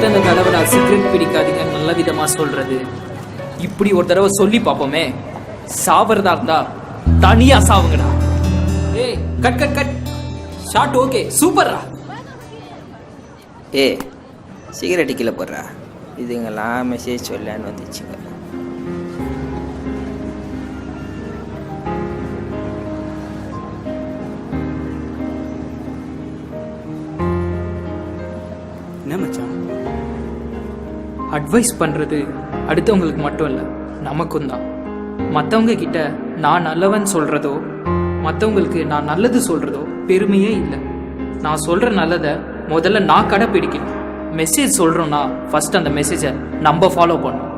எத்தனை தடவை நான் சிகரெட் பிடிக்காதீங்க நல்ல விதமா சொல்றது. இப்படி ஒரு தடவை சொல்லி பார்ப்போமே. சாவறதா இருந்தா தனியா சாவுங்கடா. ஏய் cut cut cut. Shot okay சூப்பர்ரா. ஏ சிகரெட்டு கீழே போடுறா. இதுங்கெல்லாம் மெசேஜ் சொல்லலான்னு வந்துச்சுங்க. என்ன மச்சான்? அட்வைஸ் பண்றது அடுத்தவங்களுக்கு மட்டும் இல்லை, நமக்கும் தான். மற்றவங்க கிட்ட நான் நல்லவன் சொல்றதோ மற்றவங்களுக்கு நான் நல்லது சொல்றதோ பெருமையே இல்லை. நான் சொல்ற நல்லதை முதல்ல நான் கடைப்பிடிக்கணும். மெசேஜ் சொல்றோம்னா ஃபர்ஸ்ட் அந்த மெசேஜை நம்ம ஃபாலோ பண்ணணும்.